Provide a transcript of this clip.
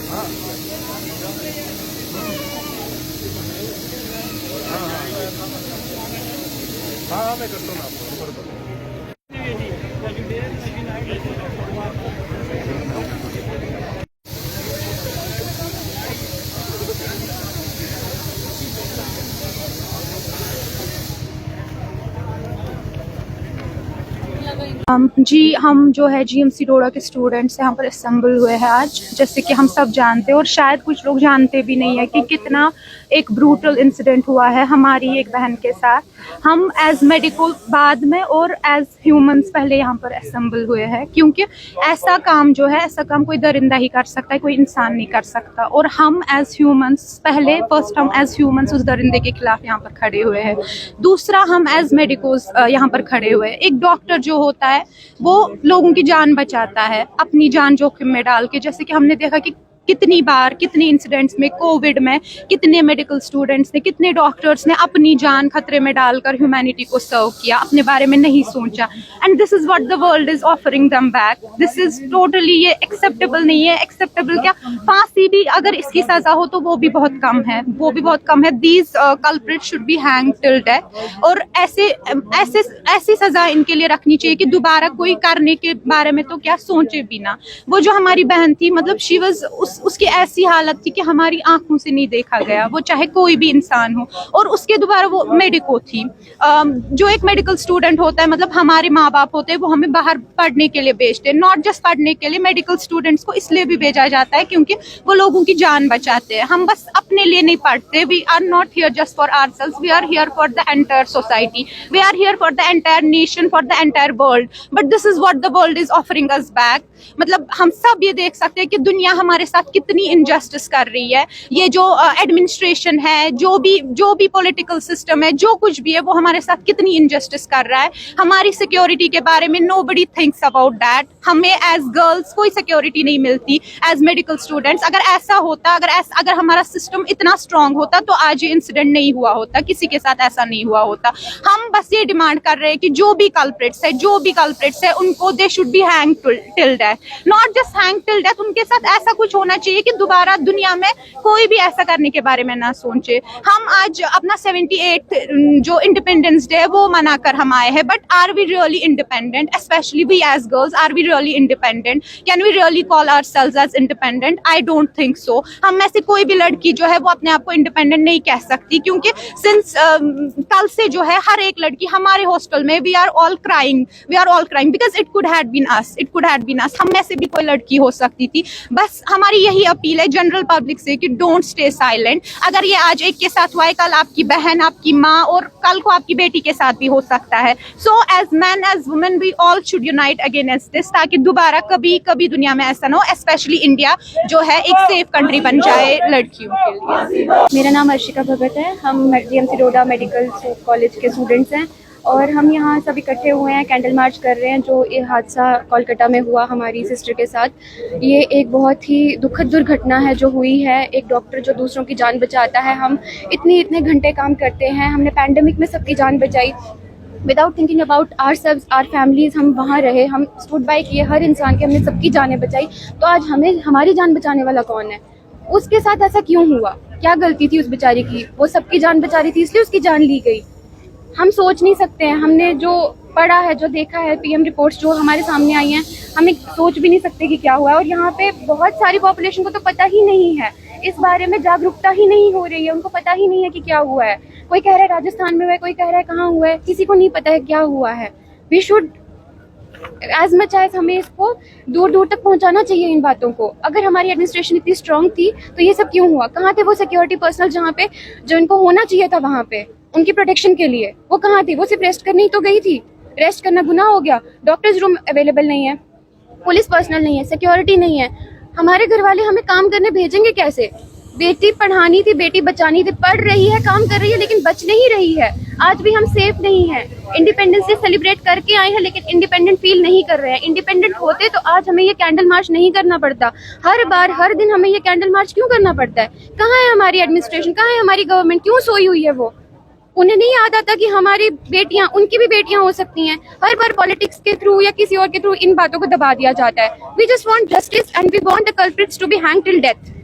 हाँ हाँ हाँ, मैं करता हूँ आपको नंबर दो। जी, हम जो है जीएमसी रोड़ा के स्टूडेंट्स यहाँ पर असेंबल हुए हैं आज। जैसे कि हम सब जानते हैं और शायद कुछ लोग जानते भी नहीं है कि कितना एक ब्रूटल इंसिडेंट हुआ है हमारी एक बहन के साथ। हम एज मेडिकल बाद में और एज ह्यूमंस पहले यहाँ पर असेंबल हुए हैं, क्योंकि ऐसा काम जो है, ऐसा काम कोई दरिंदा ही कर सकता है, कोई इंसान नहीं कर सकता। और हम एज ह्यूमंस पहले फर्स्ट हम एज ह्यूमंस उस दरिंदे के खिलाफ यहाँ पर खड़े हुए हैं। दूसरा, हम एज मेडिकल्स यहाँ पर खड़े हुए हैं। एक डॉक्टर जो होता है वो लोगों की जान बचाता है अपनी जान जोखिम में डाल के। जैसे कि हमने देखा कि कितनी बार, कितने इंसिडेंट्स में, कोविड में कितने मेडिकल स्टूडेंट्स ने, कितने डॉक्टर्स ने अपनी जान खतरे में डालकर ह्यूमैनिटी को सर्व किया, अपने बारे में नहीं सोचा। And this is what the world is offering them back. This is totally, ये एक्सेप्टेबल नहीं है। एक्सेप्टेबल क्या, फांसी भी अगर इसकी सजा हो तो वो भी बहुत कम है, वो भी बहुत कम है। These culprit should be hang till death. और ऐसी सजा इनके लिए रखनी चाहिए कि दोबारा कोई करने के बारे में तो क्या सोचे भी ना। वो जो हमारी बहन थी, मतलब शी वाज, उसकी ऐसी हालत थी कि हमारी आंखों से नहीं देखा गया, वो चाहे कोई भी इंसान हो। और उसके दोबारा वो मेडिको थी। जो एक मेडिकल स्टूडेंट होता है, मतलब हमारे माँ बाप होते हैं, वो हमें बाहर पढ़ने के लिए भेजते हैं। नॉट जस्ट पढ़ने के लिए, मेडिकल स्टूडेंट्स को इसलिए भी भेजा जाता है क्योंकि वो लोगों की जान बचाते हैं। हम बस अपने लिए नहीं पढ़ते। We are not here just for ourselves, we are here for the entire society, we are here for the entire nation, for the entire world. But this is what the world is offering us back. मतलब हम सब ये देख सकते हैं कि दुनिया हमारे साथ कितनी इनजस्टिस कर रही है। ये जो एडमिनिस्ट्रेशन है, जो भी पॉलिटिकल सिस्टम है, जो कुछ भी है, वो हमारे साथ कितनी इनजस्टिस कर रहा है। हमारी सिक्योरिटी के बारे में नोबडी थिंक्स अबाउट दैट। हमें एज गर्ल्स कोई सिक्योरिटी नहीं मिलती, एज मेडिकल स्टूडेंट्स। अगर ऐसा होता, अगर हमारा सिस्टम इतना स्ट्रांग होता तो आज ये इंसिडेंट नहीं हुआ होता, किसी के साथ ऐसा नहीं हुआ होता। हम बस ये डिमांड कर रहे हैं कि जो भी कल्प्रिट्स है उनको they should be hang till death. Not just hang till death, उनके साथ ऐसा कुछ होना चाहिए कि दोबारा दुनिया में कोई भी ऐसा करने के बारे में ना सोचे। हम आज अपना 78 जो इंडिपेंडेंस डे है वो मनाकर हम आए हैं, but are we really independent? Especially we as girls, are we really independent? Can we really call ourselves as independent? I don't think so. हम में से कोई भी लड़की जो है वो अपने आप को इंडिपेंडेंट नहीं कह सकती, क्योंकि सिंस कल से जो है हर एक लड़की हमारे हॉस्टल में, we are all crying because it could had been us. हम में से भी कोई लड़की हो सकती थी। बस हमारी यही अपील है जनरल पब्लिक से कि डोंट स्टे साइलेंट। अगर ये आज एक के साथ हुआ है, कल आपकी बहन, आपकी माँ, और कल को आपकी बेटी के साथ भी हो सकता है। So as man, as women, we all should unite against this, ताकि दोबारा कभी दुनिया में ऐसा ना हो। स्पेशली इंडिया जो है एक सेफ कंट्री बन जाए लड़कियों के लिए। मेरा नाम अर्शिका भगत है। हम जीएमसी रोड़ा मेडिकल कॉलेज के स्टूडेंट्स हैं और हम यहाँ सब इकट्ठे हुए हैं, कैंडल मार्च कर रहे हैं। जो ये हादसा कोलकाता में हुआ हमारी सिस्टर के साथ, ये एक बहुत ही दुखद दुर्घटना है जो हुई है। एक डॉक्टर जो दूसरों की जान बचाता है, हम इतने घंटे काम करते हैं, हमने पैंडेमिक में सबकी जान बचाई without thinking about ourselves, our families. हम वहाँ रहे, हम स्टूड बाय किए हर इंसान के, हमने सबकी जानें बचाई। तो आज हमें, हमारी जान बचाने वाला कौन है? उसके साथ ऐसा क्यों हुआ? क्या गलती थी उस बेचारी की? वो सबकी जान बचा रही थी इसलिए उसकी जान ली गई। हम सोच नहीं सकते हैं। हमने जो पढ़ा है, जो देखा है, पीएम रिपोर्ट्स जो हमारे सामने आई हैं, हम एक सोच भी नहीं सकते कि क्या हुआ है। और यहाँ पे बहुत सारी पॉपुलेशन को तो पता ही नहीं है, इस बारे में जागरूकता ही नहीं हो रही है, उनको पता ही नहीं है कि क्या हुआ है। कोई कह रहा है राजस्थान में हुआ है, कोई कह रहा है कहाँ हुआ है, किसी को नहीं पता है क्या हुआ है। We should as much as हमें इसको दूर दूर तक पहुंचाना चाहिए इन बातों को। अगर हमारी एडमिनिस्ट्रेशन इतनी स्ट्रांग थी तो ये सब क्यों हुआ? कहाँ थे वो सिक्योरिटी पर्सनल जहाँ पे, जो इनको होना चाहिए था वहाँ पे उनकी प्रोटेक्शन के लिए? वो कहाँ थी? वो सिर्फ रेस्ट करने ही तो गई थी। रेस्ट करना गुनाह हो गया? डॉक्टर्स रूम अवेलेबल नहीं है, पुलिस पर्सनल नहीं है, सिक्योरिटी नहीं है। हमारे घर वाले हमें काम करने भेजेंगे कैसे? बेटी पढ़ानी थी, बेटी बचानी थी, पढ़ रही है, काम कर रही है, लेकिन बच नहीं रही है। आज भी हम सेफ नहीं हैं। इंडिपेंडेंस डे सेलिब्रेट करके आए हैं लेकिन इंडिपेंडेंट फील नहीं कर रहे हैं। इंडिपेंडेंट होते तो आज हमें ये कैंडल मार्च नहीं करना पड़ता। हर बार, हर दिन हमें ये कैंडल मार्च क्यों करना पड़ता है? कहाँ है हमारी एडमिनिस्ट्रेशन? कहाँ है हमारी गवर्नमेंट? क्यों सोई हुई है वो? उन्हें नहीं याद आता कि हमारी बेटियां, उनकी भी बेटियां हो सकती हैं। हर बार पॉलिटिक्स के थ्रू या किसी और के थ्रू इन बातों को दबा दिया जाता है। We just want justice and we want the culprits to be hanged till death.